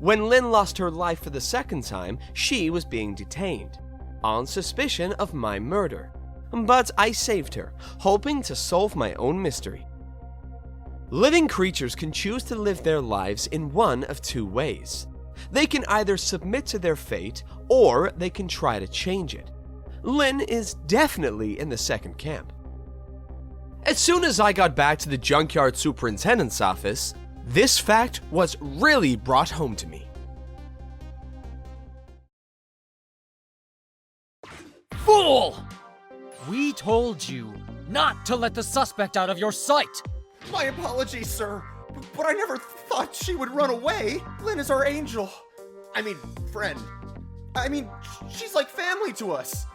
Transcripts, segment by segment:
When Lynne lost her life for the second time, she was being detained, on suspicion of my murder. But I saved her, hoping to solve my own mystery. Living creatures can choose to live their lives in one of two ways. They can either submit to their fate, or they can try to change it. Lynne is definitely in the second camp. As soon as I got back to the junkyard superintendent's office, this fact was really brought home to me. Fool! We told you not to let the suspect out of your sight! My apologies, sir, but I never thought she would run away. Lynne is our angel. I mean, friend. She's like family to us.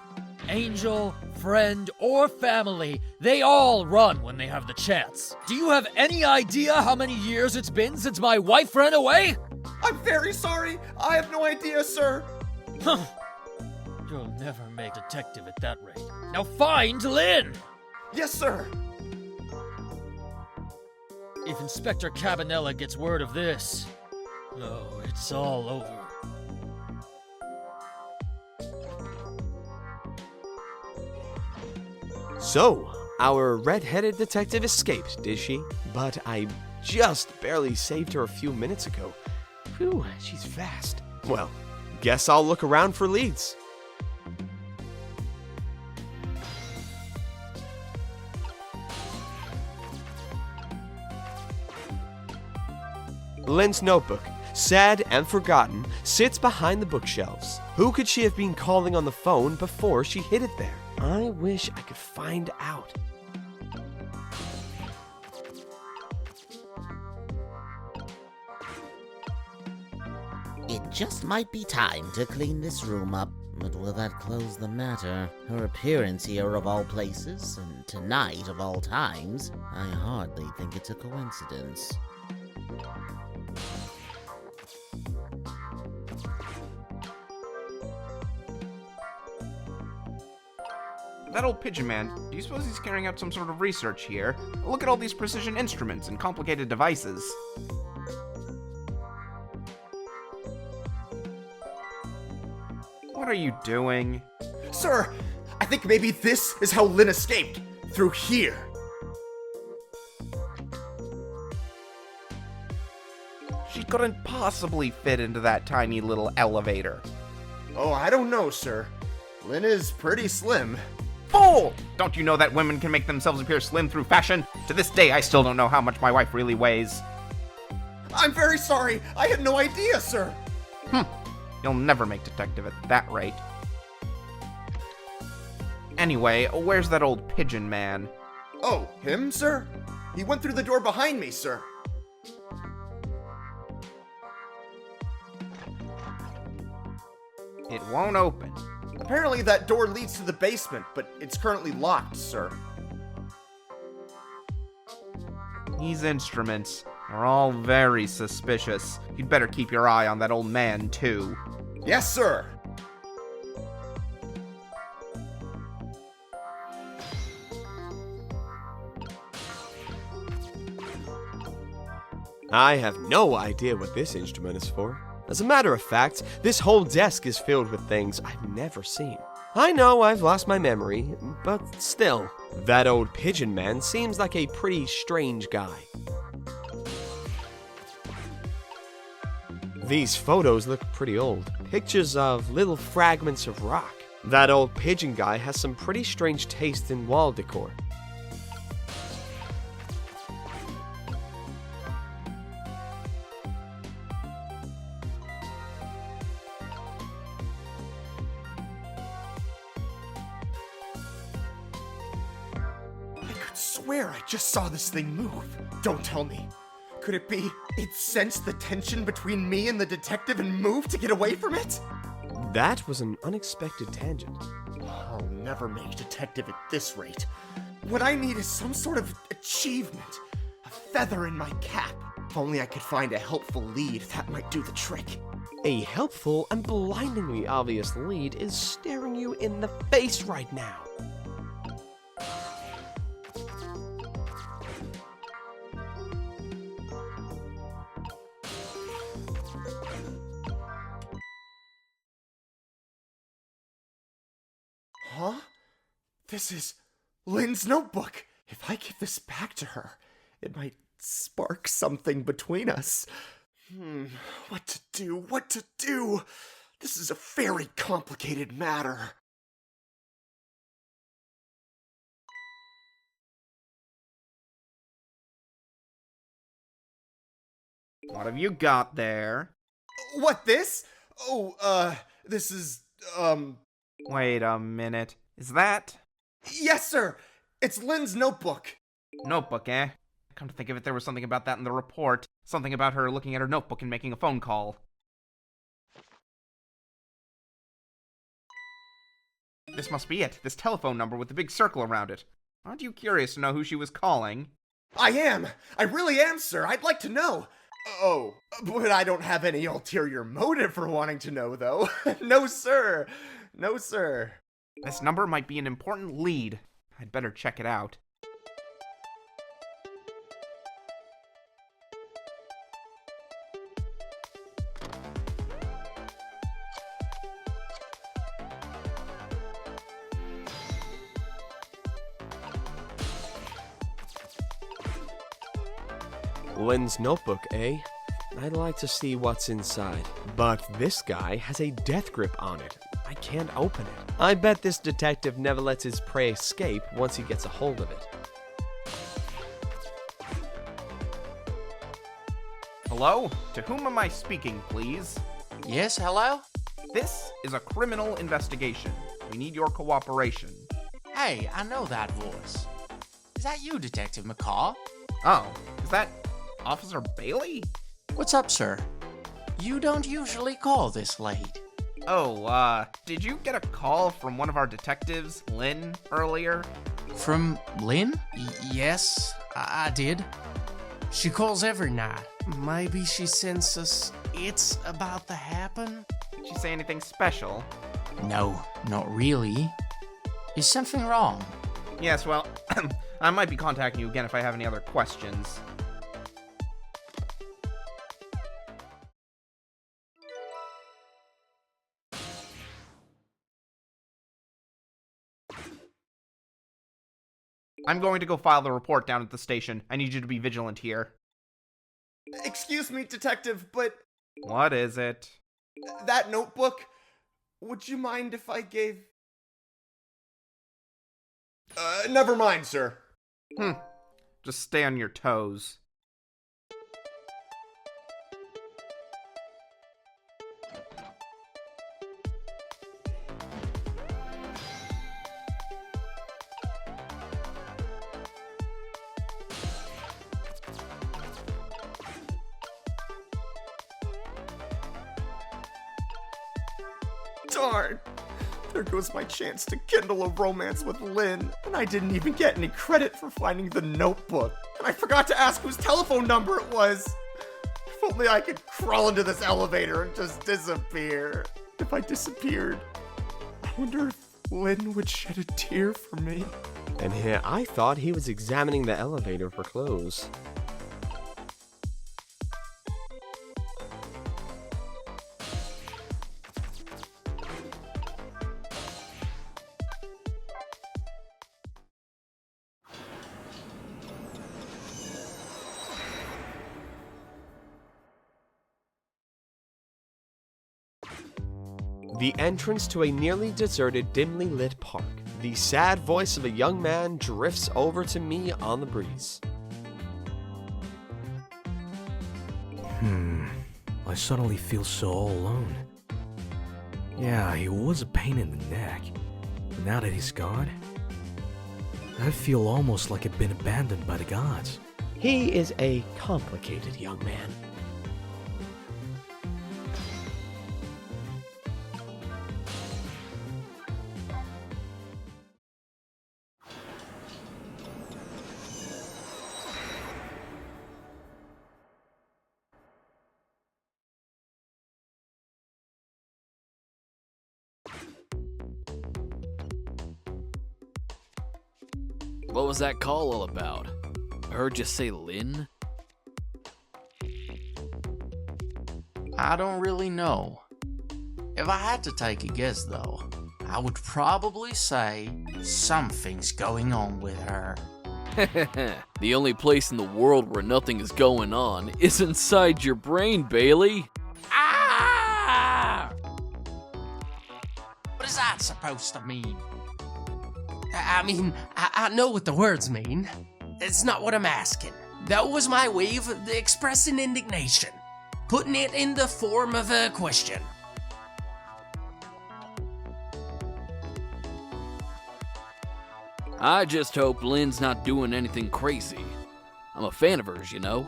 Angel, friend, or family, they all run when they have the chance. Do you have any idea how many years it's been since my wife ran away? I'm very sorry. I have no idea, sir. Huh. You'll never make detective at that rate. Now find Lynne! Yes, sir. If Inspector Cabanella gets word of this, oh, it's all over. So, our red-headed detective escaped, did she? But I just barely saved her a few minutes ago. Whew, she's fast. Well, guess I'll look around for leads. Lynne's notebook, sad and forgotten, sits behind the bookshelves. Who could she have been calling on the phone before she hid it there? I wish I could find out. It just might be time to clean this room up. But will that close the matter? Her appearance here of all places, and tonight of all times, I hardly think it's a coincidence. That old Pigeon Man, do you suppose he's carrying out some sort of research here? Look at all these precision instruments and complicated devices. What are you doing? Sir, I think maybe this is how Lynne escaped. Through here. She couldn't possibly fit into that tiny little elevator. Oh, I don't know, sir. Lynne is pretty slim. Fool! Don't you know that women can make themselves appear slim through fashion? To this day, I still don't know how much my wife really weighs. I'm very sorry. I had no idea, sir. You'll never make detective at that rate. Anyway, where's that old Pigeon Man? Oh, him, sir? He went through the door behind me, sir. It won't open. Apparently that door leads to the basement, but it's currently locked, sir. These instruments are all very suspicious. You'd better keep your eye on that old man, too. Yes, sir. I have no idea what this instrument is for. As a matter of fact, this whole desk is filled with things I've never seen. I know I've lost my memory, but still, that old Pigeon Man seems like a pretty strange guy. These photos look pretty old. Pictures of little fragments of rock. That old pigeon guy has some pretty strange taste in wall decor. I could swear I just saw this thing move. Don't tell me. Could it be it sensed the tension between me and the detective and moved to get away from it? That was an unexpected tangent. I'll never make detective at this rate. What I need is some sort of achievement. A feather in my cap. If only I could find a helpful lead, that might do the trick. A helpful and blindingly obvious lead is staring you in the face right now. Huh? This is Lynne's notebook. If I give this back to her, it might spark something between us. What to do? What to do? This is a very complicated matter. What have you got there? What, this? Oh, this is, Wait a minute. Is that... Yes, sir! It's Lynne's notebook. Notebook, eh? Come to think of it, there was something about that in the report. Something about her looking at her notebook and making a phone call. This must be it. This telephone number with the big circle around it. Aren't you curious to know who she was calling? I am! I really am, sir! I'd like to know! Oh, but I don't have any ulterior motive for wanting to know, though. No, sir! No, sir. This number might be an important lead. I'd better check it out. Lynne's notebook, eh? I'd like to see what's inside. But this guy has a death grip on it. I can't open it. I bet this detective never lets his prey escape once he gets a hold of it. Hello? To whom am I speaking, please? Yes, hello? This is a criminal investigation. We need your cooperation. Hey, I know that voice. Is that you, Detective McCaw? Oh, is that Officer Bailey? What's up, sir? You don't usually call this late. Oh, did you get a call from one of our detectives, Lynne, earlier? From Lynne? Yes, I did. She calls every night. Maybe she sends us it's about to happen? Did she say anything special? No, not really. Is something wrong? Yes, well, I might be contacting you again if I have any other questions. I'm going to go file the report down at the station. I need you to be vigilant here. Excuse me, detective, but What is it? that notebook, would you mind if I gave... never mind, sir. Just stay on your toes. Darn. There goes my chance to kindle a romance with Lynne, and I didn't even get any credit for finding the notebook. And I forgot to ask whose telephone number it was. If only I could crawl into this elevator and just disappear. If I disappeared, I wonder if Lynne would shed a tear for me. And here I thought he was examining the elevator for clothes. The entrance to a nearly deserted, dimly lit park. The sad voice of a young man drifts over to me on the breeze. I suddenly feel so all alone. Yeah, he was a pain in the neck. But now that he's gone, I feel almost like I've been abandoned by the gods. He is a complicated young man. What was that call all about? I heard you say Lynne? I don't really know. If I had to take a guess, though, I would probably say something's going on with her. The only place in the world where nothing is going on is inside your brain, Bailey. Ah! What is that supposed to mean? I know what the words mean. It's not what I'm asking. That was my way of expressing indignation, putting it in the form of a question. I just hope Lynne's not doing anything crazy. I'm a fan of hers, you know.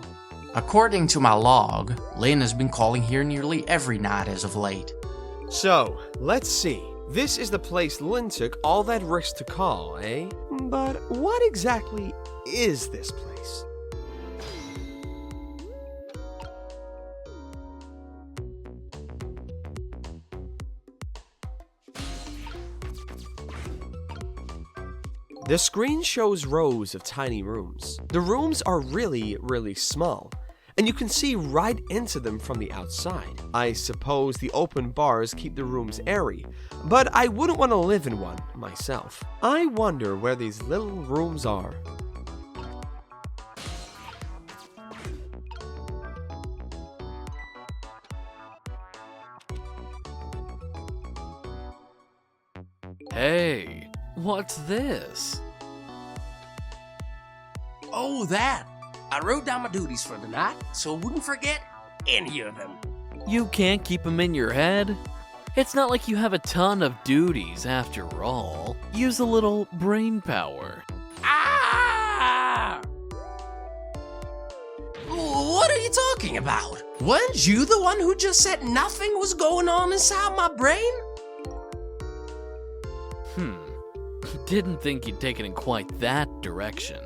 According to my log, Lynne has been calling here nearly every night as of late. So, let's see. This is the place Lynne took all that risk to call, eh? But what exactly is this place? The screen shows rows of tiny rooms. The rooms are really, really small, and you can see right into them from the outside. I suppose the open bars keep the rooms airy, but I wouldn't want to live in one myself. I wonder where these little rooms are. Hey, what's this? Oh, that! I wrote down my duties for the night, so I wouldn't forget any of them. You can't keep them in your head? It's not like you have a ton of duties after all. Use a little brain power. Ah! What are you talking about? Weren't you the one who just said nothing was going on inside my brain? Didn't think you'd take it in quite that direction.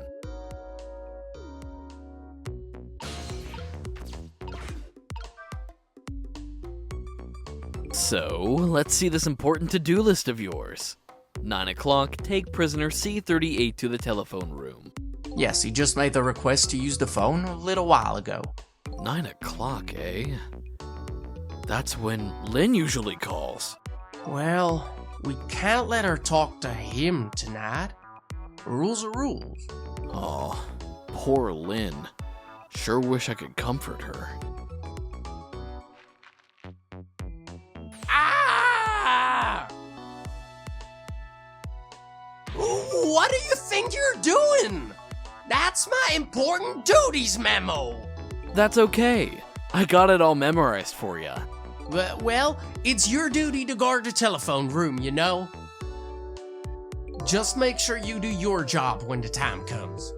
So, let's see this important to-do list of yours. 9 o'clock, take prisoner C-38 to the telephone room. Yes, he just made the request to use the phone a little while ago. 9 o'clock, eh? That's when Lynne usually calls. Well, we can't let her talk to him tonight. Rules are rules. Oh, poor Lynne. Sure wish I could comfort her. Ah! What do you think you're doing? That's my important duties memo. That's okay. I got it all memorized for ya. Well, it's your duty to guard the telephone room, you know? Just make sure you do your job when the time comes.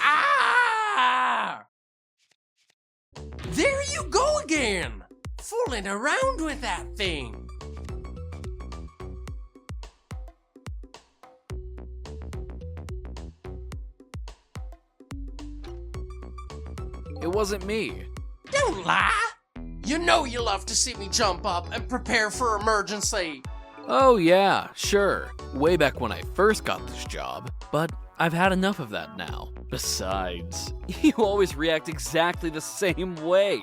Ah! There you go again! Fooling around with that thing. It wasn't me. Don't lie! You know you love to see me jump up and prepare for emergency. Oh yeah, sure. Way back when I first got this job. But I've had enough of that now. Besides, you always react exactly the same way.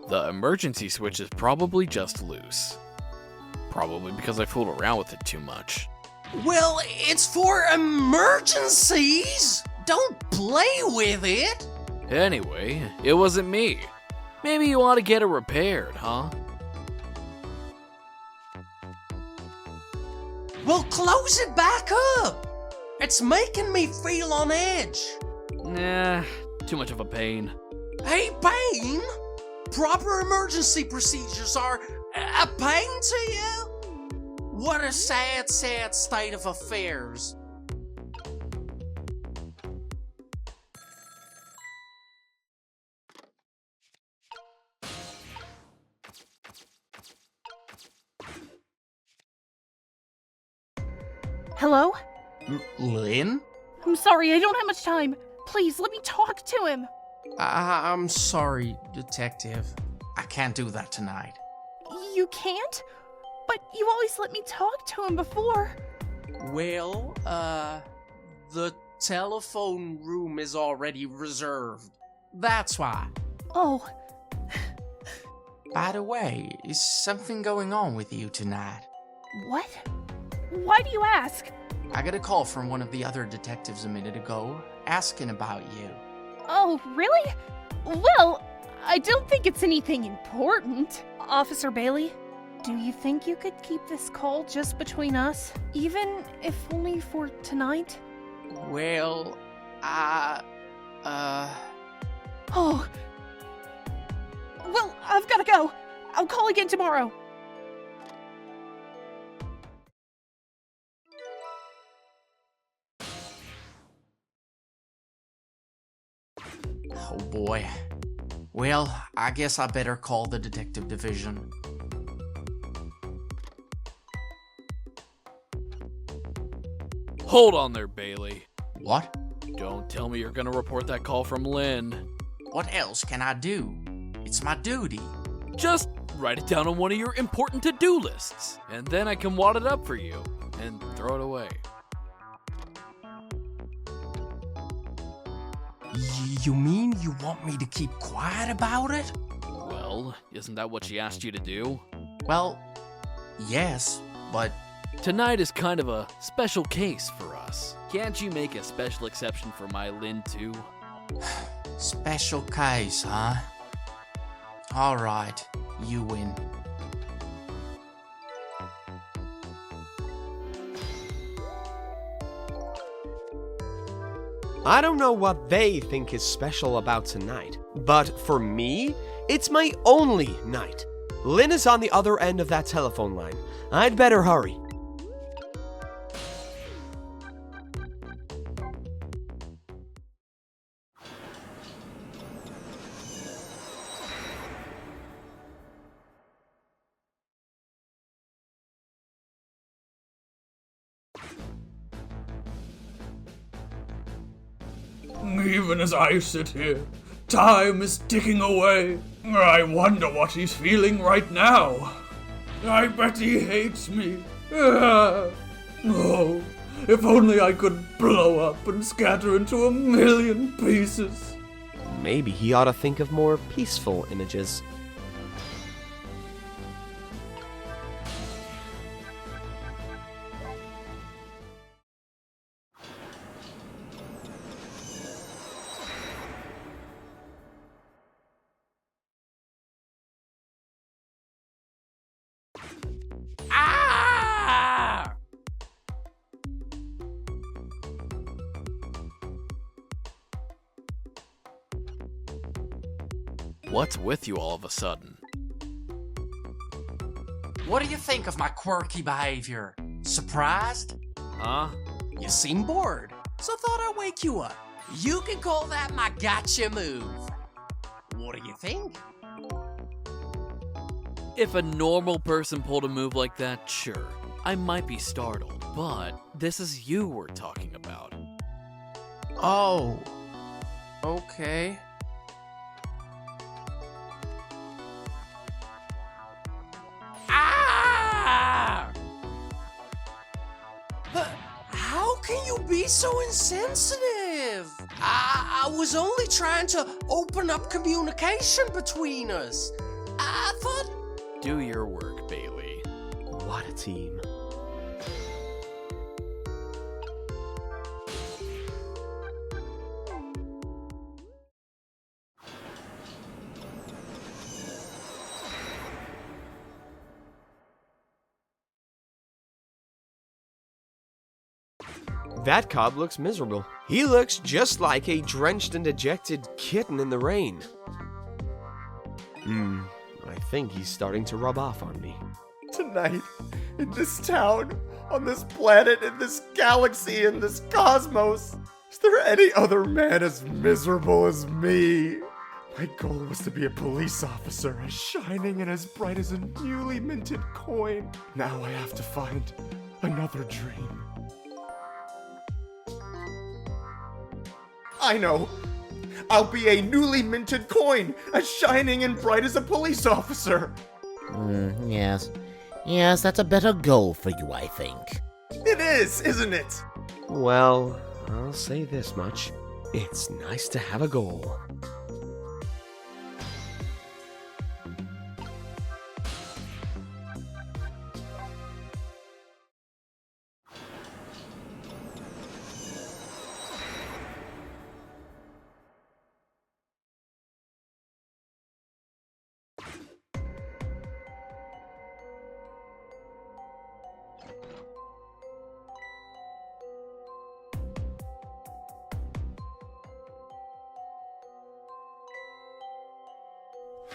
The emergency switch is probably just loose. Probably because I fooled around with it too much. Well, it's for emergencies! Don't play with it! Anyway, it wasn't me. Maybe you ought to get it repaired, huh? Well, close it back up! It's making me feel on edge. Nah, too much of a pain. Hey, pain? Proper emergency procedures are a pain to you? What a sad, sad state of affairs. Hello? Lynne? I'm sorry, I don't have much time. Please, let me talk to him. I'm sorry, Detective. I can't do that tonight. You can't? But you always let me talk to him before. Well, the telephone room is already reserved. That's why. Oh, By the way, is something going on with you tonight? what? Why do you ask? I got a call from one of the other detectives a minute ago, asking about you. Oh, really? Well, I don't think it's anything important. Officer Bailey, do you think you could keep this call just between us? Even if only for tonight? Well, Oh. Well, I've gotta go. I'll call again tomorrow. Oh boy. Well, I guess I better call the detective division. Hold on there, Bailey. What? Don't tell me you're gonna report that call from Lynne. What else can I do? It's my duty. Just write it down on one of your important to-do lists, and then I can wad it up for you and throw it away. You mean you want me to keep quiet about it? Well, isn't that what she asked you to do? Well, yes, but Tonight is kind of a special case for us. Can't you make a special exception for my Lynne too? special case, huh? Alright, you win. I don't know what they think is special about tonight, but for me, it's my only night. Lynne is on the other end of that telephone line. I'd better hurry. Even as I sit here, time is ticking away. I wonder what he's feeling right now. I bet he hates me. Oh, if only I could blow up and scatter into a million pieces. Maybe he ought to think of more peaceful images. Ah! What's with you all of a sudden? What do you think of my quirky behavior? Surprised? Huh? You seem bored, so thought I'd wake you up. You can call that my gotcha move. What do you think? If a normal person pulled a move like that, sure, I might be startled, but this is you we're talking about. Oh. Okay. Ah! How can you be so insensitive? I was only trying to open up communication between us. I thought... Do your work, Bailey. What a team. That cop looks miserable. He looks just like a drenched and dejected kitten in the rain. I think he's starting to rub off on me. Tonight, in this town, on this planet, in this galaxy, in this cosmos, is there any other man as miserable as me? My goal was to be a police officer, as shining and as bright as a newly minted coin. Now I have to find another dream. I know! I'll be a newly minted coin, as shining and bright as a police officer! Yes. Yes, that's a better goal for you, I think. It is, isn't it? Well, I'll say this much. It's nice to have a goal.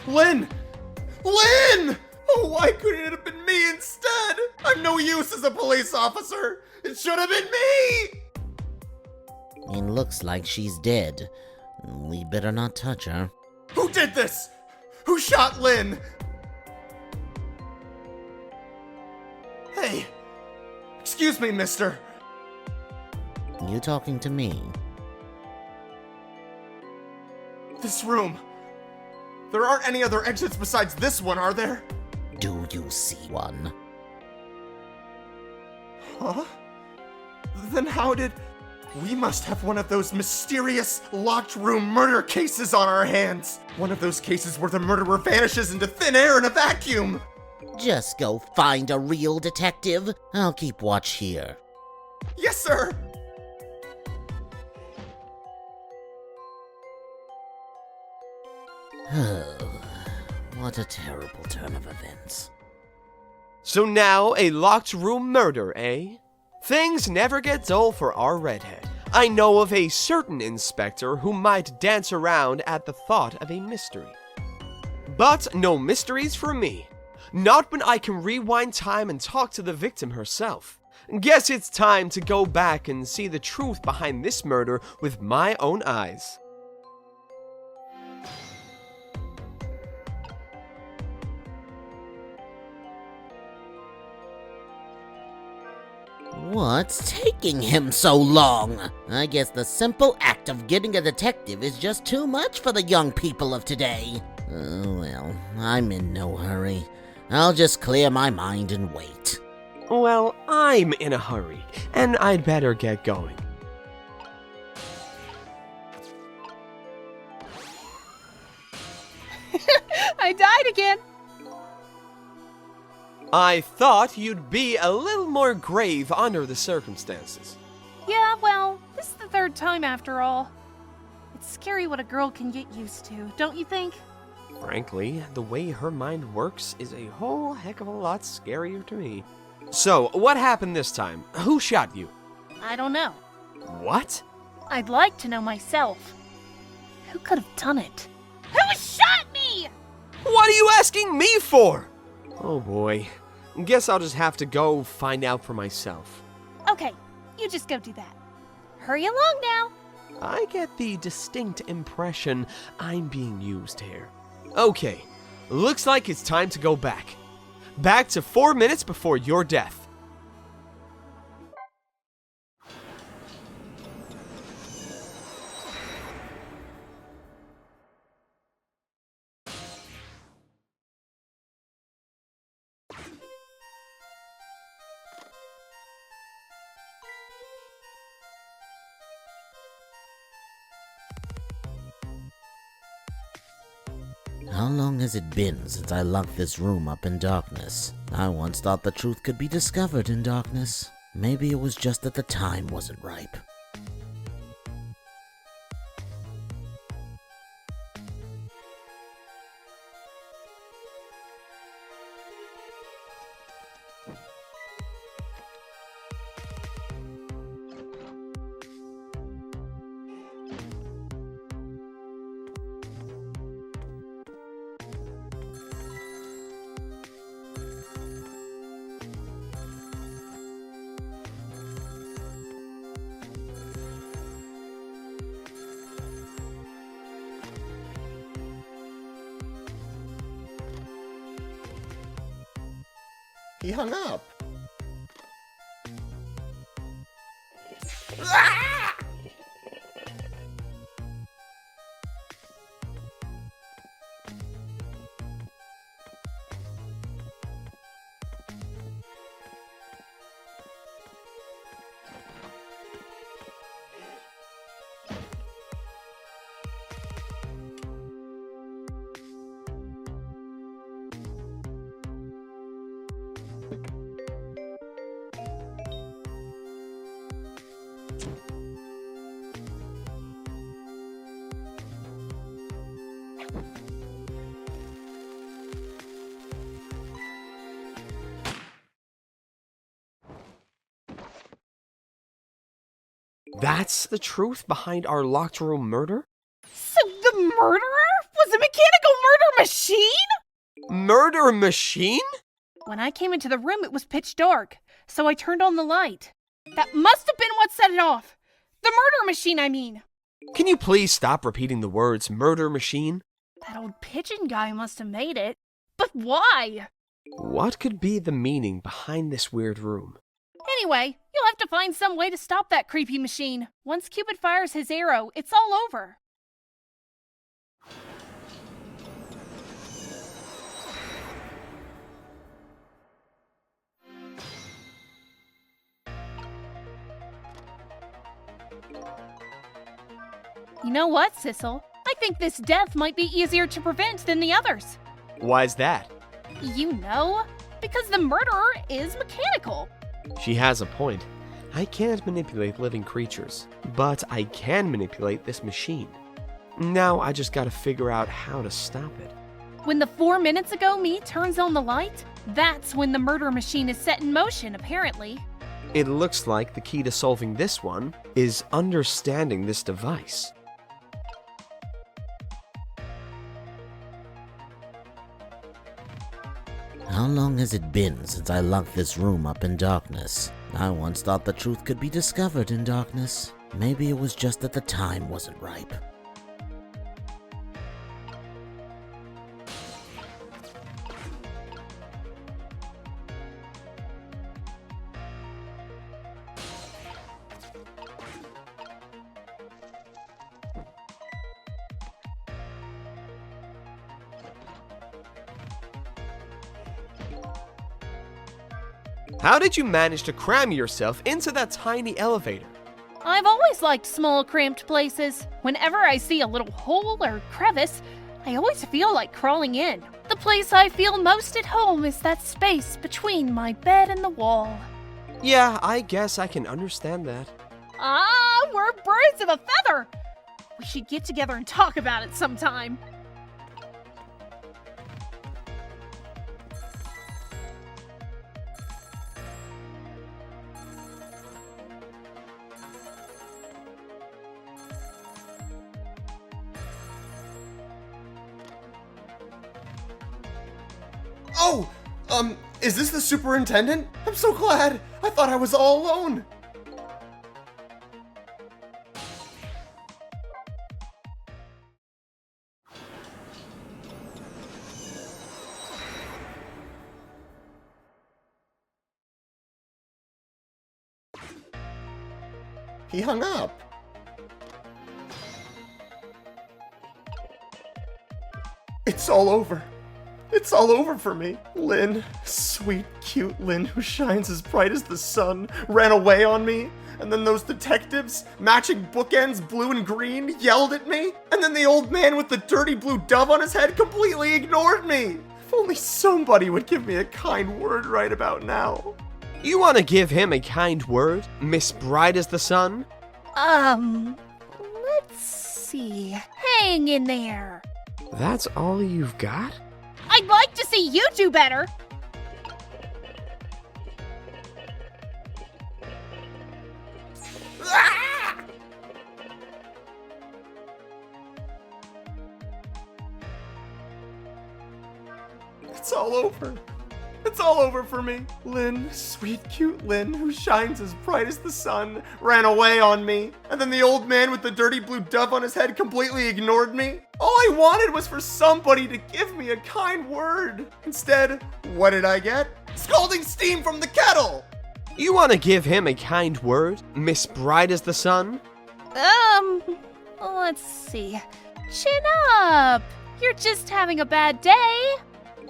Lynne! Lynne! Oh, why couldn't it have been me instead? I'm no use as a police officer. It should have been me! It looks like she's dead. We better not touch her. Who did this? Who shot Lynne? Hey, excuse me, mister. You talking to me? This room. There aren't any other exits besides this one, are there? Do you see one? Huh? Then how did... We must have one of those mysterious locked room murder cases on our hands. One of those cases where the murderer vanishes into thin air in a vacuum. Just go find a real detective. I'll keep watch here. Yes, sir. Oh, what a terrible turn of events. So now a locked room murder, eh? Things never get dull for our redhead. I know of a certain inspector who might dance around at the thought of a mystery. But no mysteries for me. Not when I can rewind time and talk to the victim herself. Guess it's time to go back and see the truth behind this murder with my own eyes. What's taking him so long? I guess the simple act of getting a detective is just too much for the young people of today. Well, I'm in no hurry. I'll just clear my mind and wait. Well, I'm in a hurry, and I'd better get going. I died again. I thought you'd be a little more grave under the circumstances. Yeah, well, this is the third time after all. It's scary what a girl can get used to, don't you think? Frankly, the way her mind works is a whole heck of a lot scarier to me. So, what happened this time? Who shot you? I don't know. What? I'd like to know myself. Who could have done it? Who shot me? What are you asking me for? Oh boy. Guess I'll just have to go find out for myself. Okay, you just go do that. Hurry along now. I get the distinct impression I'm being used here. Okay, looks like it's time to go back. Back to 4 minutes before your death. How long has it been since I locked this room up in darkness? I once thought the truth could be discovered in darkness. Maybe it was just that the time wasn't ripe. He hung up. That's the truth behind our locked room murder? So the murderer was a mechanical murder machine? Murder machine? When I came into the room, it was pitch dark, so I turned on the light. That must have been what set it off. The murder machine, I mean. Can you please stop repeating the words murder machine? That old pigeon guy must have made it. But why? What could be the meaning behind this weird room? Anyway, you'll have to find some way to stop that creepy machine. Once Cupid fires his arrow, it's all over. You know what, Sissel? I think this death might be easier to prevent than the others. Why's that? You know, because the murderer is mechanical. She has a point. I can't manipulate living creatures, but I can manipulate this machine. Now I just gotta figure out how to stop it. When the 4 minutes ago me turns on the light, that's when the murder machine is set in motion, apparently. It looks like the key to solving this one is understanding this device. How long has it been since I locked this room up in darkness? I once thought the truth could be discovered in darkness. Maybe it was just that the time wasn't ripe. How did you manage to cram yourself into that tiny elevator? I've always liked small, cramped places. Whenever I see a little hole or crevice, I always feel like crawling in. The place I feel most at home is that space between my bed and the wall. Yeah, I guess I can understand that. Ah, we're birds of a feather! We should get together and talk about it sometime. Oh, is this the superintendent? I'm so glad. I thought I was all alone. He hung up. It's all over. It's all over for me. Lynne, sweet, cute Lynne who shines as bright as the sun, ran away on me. And then those detectives, matching bookends blue and green, yelled at me. And then the old man with the dirty blue dove on his head completely ignored me. If only somebody would give me a kind word right about now. You want to give him a kind word, Miss Bright as the Sun? Let's see. Hang in there. That's all you've got? I'd like to see you do better. It's all over. It's all over for me. Lynne, sweet, cute Lynne, who shines as bright as the sun, ran away on me. And then the old man with the dirty blue dove on his head completely ignored me. All I wanted was for somebody to give me a kind word. Instead, what did I get? Scalding steam from the kettle! You want to give him a kind word, Miss Bright as the Sun? Let's see. Chin up. You're just having a bad day.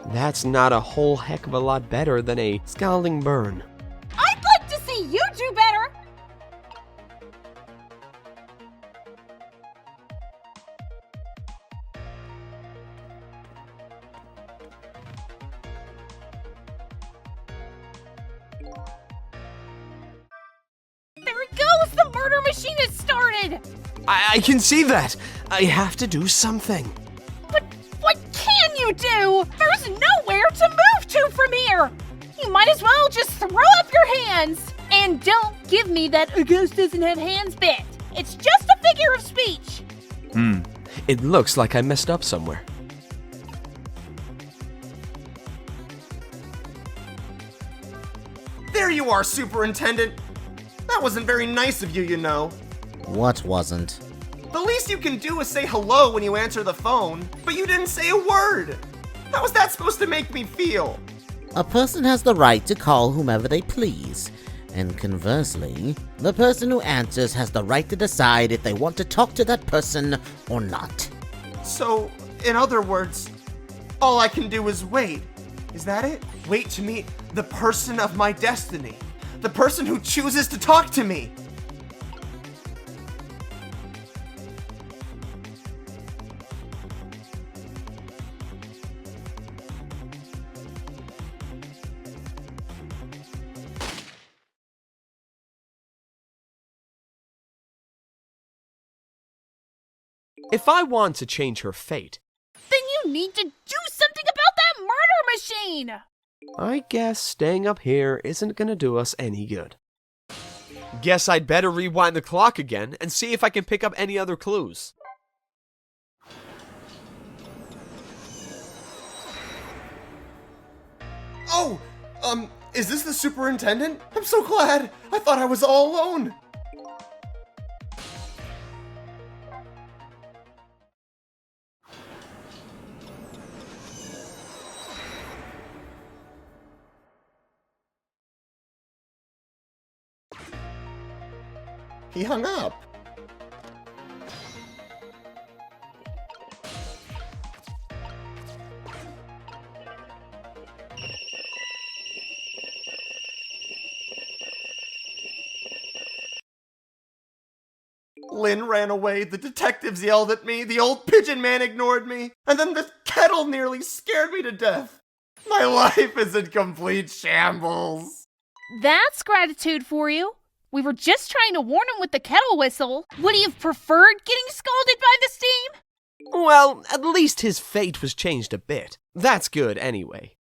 That's not a whole heck of a lot better than a scalding burn. I'd like to see you do better. There it goes! The murder machine has started! I can see that. I have to do something. But what can you do? There's nowhere to move to from here! You might as well just throw up your hands! And And don't give me that a ghost doesn't have hands bit. It's just a figure of speech. It looks like I messed up somewhere. There you are, Superintendent. That wasn't very nice of you, you know. What wasn't? The least you can do is say hello when you answer the phone, but you didn't say a word. How is that supposed to make me feel? A person has the right to call whomever they please. And conversely, the person who answers has the right to decide if they want to talk to that person or not. So, in other words, all I can do is wait. Is that it? Wait to meet the person of my destiny. The person who chooses to talk to me. If I want to change her fate, Then you need to do something about that murder machine! I guess staying up here isn't gonna do us any good. Guess I'd better rewind the clock again and see if I can pick up any other clues. Oh, is this the superintendent? I'm so glad. I thought I was all alone. He hung up. Lynne ran away, the detectives yelled at me, the old Pigeon Man ignored me, and then the kettle nearly scared me to death. My life is in complete shambles. That's gratitude for you. We were just trying to warn him with the kettle whistle. Would he have preferred getting scalded by the steam? Well, at least his fate was changed a bit. That's good anyway.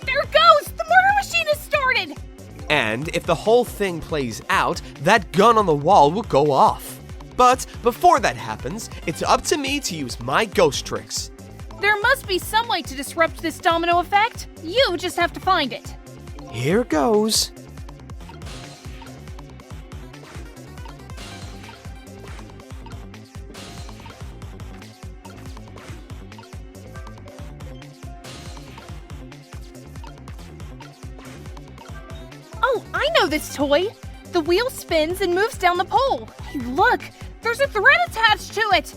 There it goes! The murder machine has started! And if the whole thing plays out, that gun on the wall will go off. But before that happens, it's up to me to use my ghost tricks. There must be some way to disrupt this domino effect. You just have to find it. Here goes. Oh, I know this toy. The wheel spins and moves down the pole. Hey, look, there's a thread attached to it.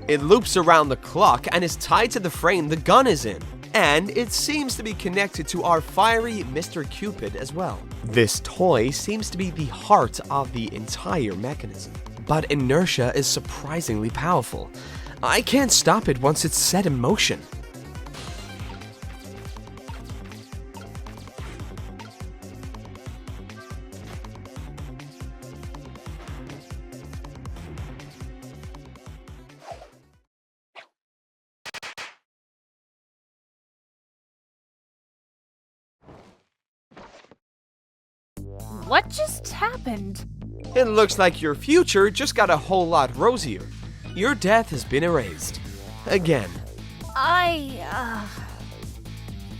It loops around the clock and is tied to the frame the gun is in. And it seems to be connected to our fiery Mr. Cupid as well. This toy seems to be the heart of the entire mechanism. But inertia is surprisingly powerful. I can't stop it once it's set in motion. What just happened? It looks like your future just got a whole lot rosier. Your death has been erased. Again.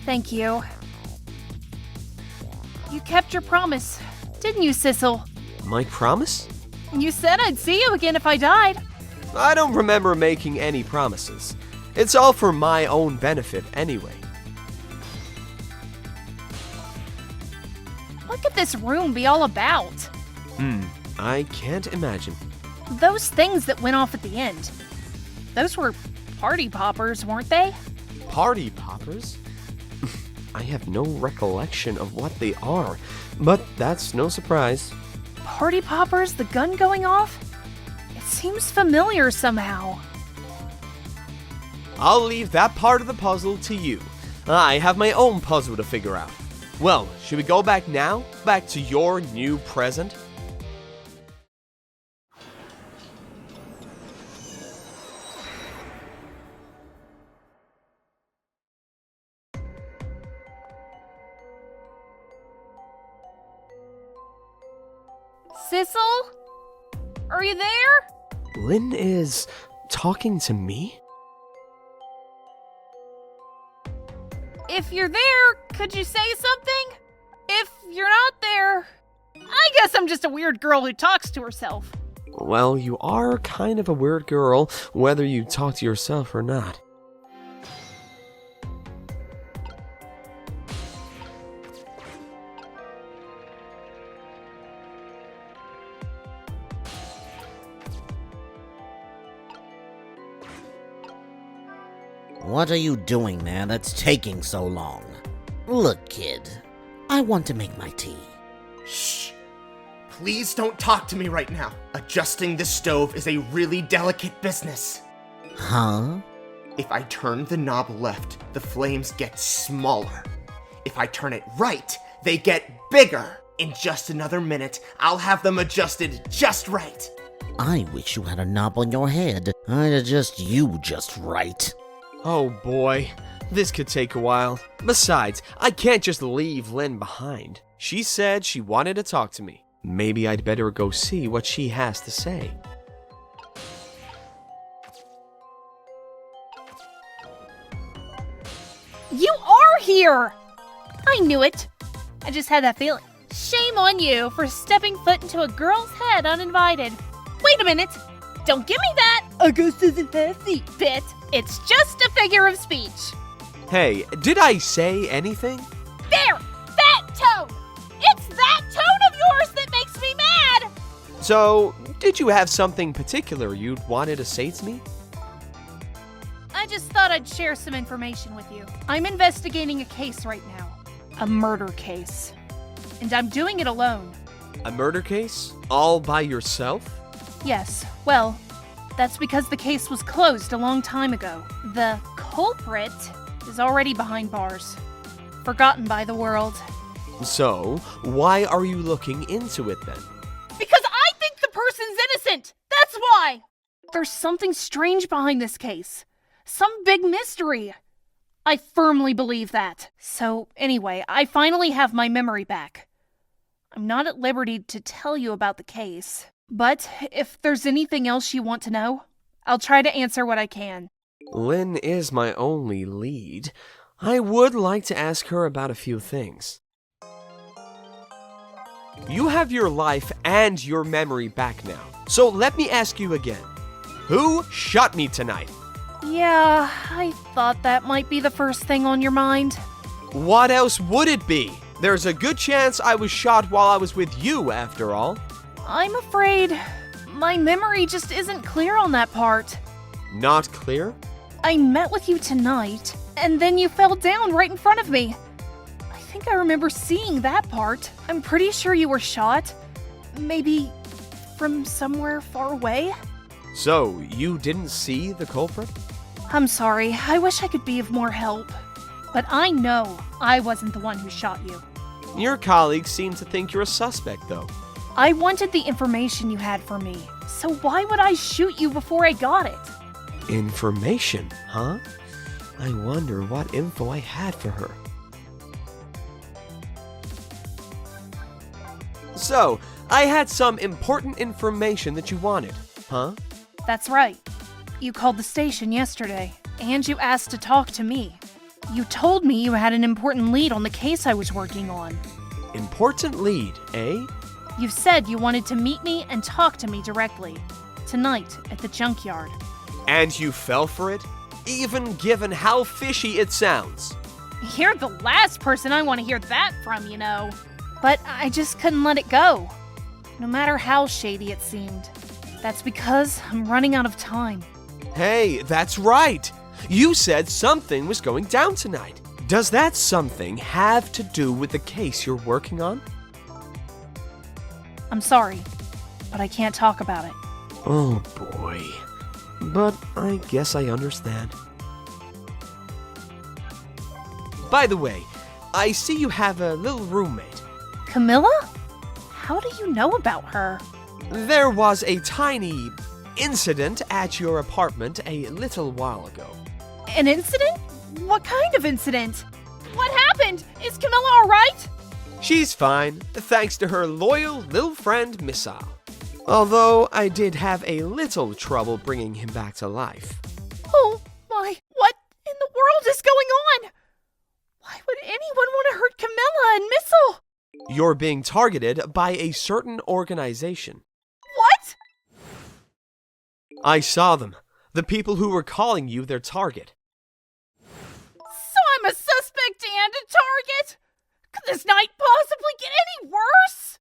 Thank you. You kept your promise, didn't you, Sissel? My promise? You said I'd see you again if I died. I don't remember making any promises. It's all for my own benefit anyway. What could this room be all about? I can't imagine. Those things that went off at the end. Those were party poppers, weren't they? Party poppers? I have no recollection of what they are, but that's no surprise. Party poppers, the gun going off? It seems familiar somehow. I'll leave that part of the puzzle to you. I have my own puzzle to figure out. Well, should we go back now? Back to your new present? Sissel? Are you there? Lynne is talking to me? If you're there, could you say something? If you're not there, I guess I'm just a weird girl who talks to herself. Well, you are kind of a weird girl, whether you talk to yourself or not. What are you doing there that's taking so long? Look, kid, I want to make my tea. Shh. Please don't talk to me right now. Adjusting the stove is a really delicate business. Huh? If I turn the knob left, the flames get smaller. If I turn it right, they get bigger. In just another minute, I'll have them adjusted just right. I wish you had a knob on your head. I'd adjust you just right. Oh boy, this could take a while. Besides, I can't just leave Lynne behind. She said she wanted to talk to me. Maybe I'd better go see what she has to say. You are here! I knew it. I just had that feeling. Shame on you for stepping foot into a girl's head uninvited. Wait a minute. Don't give me that! A ghost isn't a seat bit. It's just a figure of speech. Hey, did I say anything? There! That tone! It's that tone of yours that makes me mad! So, did you have something particular you'd wanted to say to me? I just thought I'd share some information with you. I'm investigating a case right now. A murder case. And I'm doing it alone. A murder case? All by yourself? Yes, well, that's because the case was closed a long time ago. The culprit is already behind bars. Forgotten by the world. So, why are you looking into it then? Because I think the person's innocent! That's why! There's something strange behind this case. Some big mystery. I firmly believe that. So, anyway, I finally have my memory back. I'm not at liberty to tell you about the case. But if there's anything else you want to know, I'll try to answer what I can. Lynne is my only lead. I would like to ask her about a few things. You have your life and your memory back now. So let me ask you again. Who shot me tonight? Yeah, I thought that might be the first thing on your mind. What else would it be? There's a good chance I was shot while I was with you, after all. I'm afraid my memory just isn't clear on that part. Not clear? I met with you tonight, and then you fell down right in front of me. I think I remember seeing that part. I'm pretty sure you were shot. Maybe from somewhere far away? So, you didn't see the culprit? I'm sorry. I wish I could be of more help. But I know I wasn't the one who shot you. Your colleagues seem to think you're a suspect, though. I wanted the information you had for me, so why would I shoot you before I got it? Information, huh? I wonder what info I had for her. So, I had some important information that you wanted, huh? That's right. You called the station yesterday, and you asked to talk to me. You told me you had an important lead on the case I was working on. Important lead, eh? You said you wanted to meet me and talk to me directly. Tonight, at the junkyard. And you fell for it? Even given how fishy it sounds. You're the last person I want to hear that from, you know. But I just couldn't let it go. No matter how shady it seemed. That's because I'm running out of time. Hey, that's right. You said something was going down tonight. Does that something have to do with the case you're working on? I'm sorry, but I can't talk about it. Oh boy. But I guess I understand. By the way, I see you have a little roommate. Camilla? How do you know about her? There was a tiny incident at your apartment a little while ago. An incident? What kind of incident? What happened? Is Camilla alright? She's fine, thanks to her loyal little friend Missile. Although I did have a little trouble bringing him back to life. Oh my, what in the world is going on? Why would anyone want to hurt Camilla and Missile? You're being targeted by a certain organization. What? I saw them. The people who were calling you their target. So I'm a suspect and a target? Could this night possibly get any worse?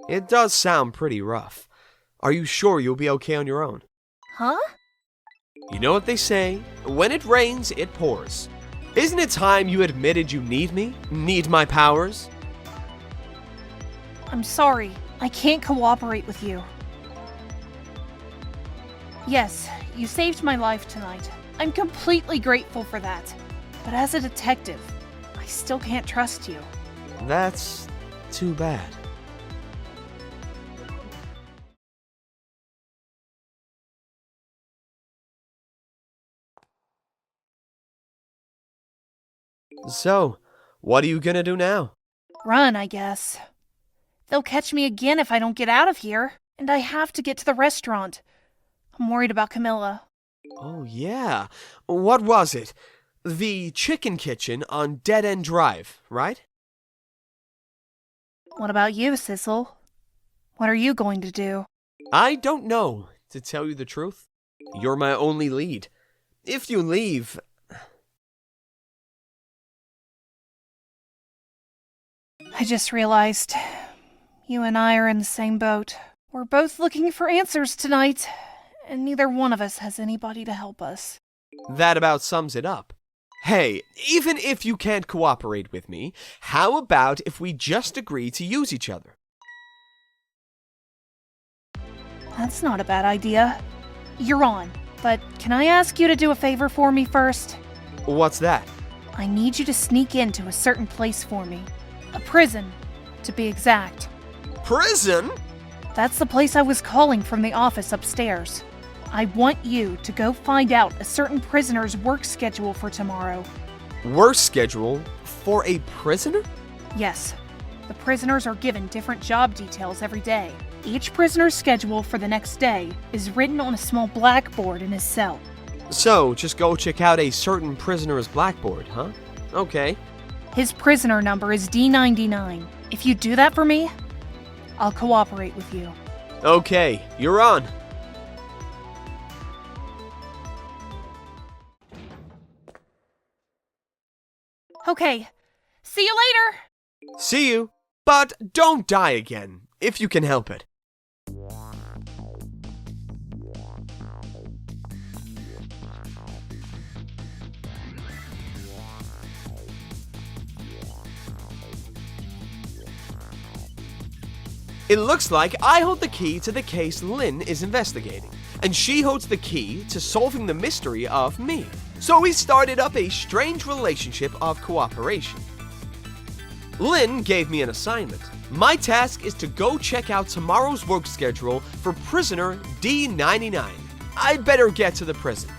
It does sound pretty rough. Are you sure you'll be okay on your own? Huh? You know what they say, when it rains, it pours. Isn't it time you admitted you need me? Need my powers? I'm sorry. I can't cooperate with you. Yes, you saved my life tonight. I'm completely grateful for that. But as a detective, I still can't trust you. That's too bad. So, what are you gonna do now? Run, I guess. They'll catch me again if I don't get out of here, and I have to get to the restaurant. I'm worried about Camilla. Oh yeah, what was it? The chicken kitchen on Dead End Drive, right? What about you, Sissel? What are you going to do? I don't know, to tell you the truth. You're my only lead. If you leave... I just realized you and I are in the same boat. We're both looking for answers tonight, and neither one of us has anybody to help us. That about sums it up. Hey, even if you can't cooperate with me, how about if we just agree to use each other? That's not a bad idea. You're on, but can I ask you to do a favor for me first? What's that? I need you to sneak into a certain place for me. A prison, to be exact. Prison? That's the place I was calling from the office upstairs. I want you to go find out a certain prisoner's work schedule for tomorrow. Work schedule for a prisoner? Yes. The prisoners are given different job details every day. Each prisoner's schedule for the next day is written on a small blackboard in his cell. So, just go check out a certain prisoner's blackboard, huh? Okay. His prisoner number is D99. If you do that for me, I'll cooperate with you. Okay, you're on. Okay, see you later! See you, but don't die again, if you can help it. It looks like I hold the key to the case Lynne is investigating, and she holds the key to solving the mystery of me. So we started up a strange relationship of cooperation. Lynne gave me an assignment. My task is to go check out tomorrow's work schedule for prisoner D99. I'd better get to the prison.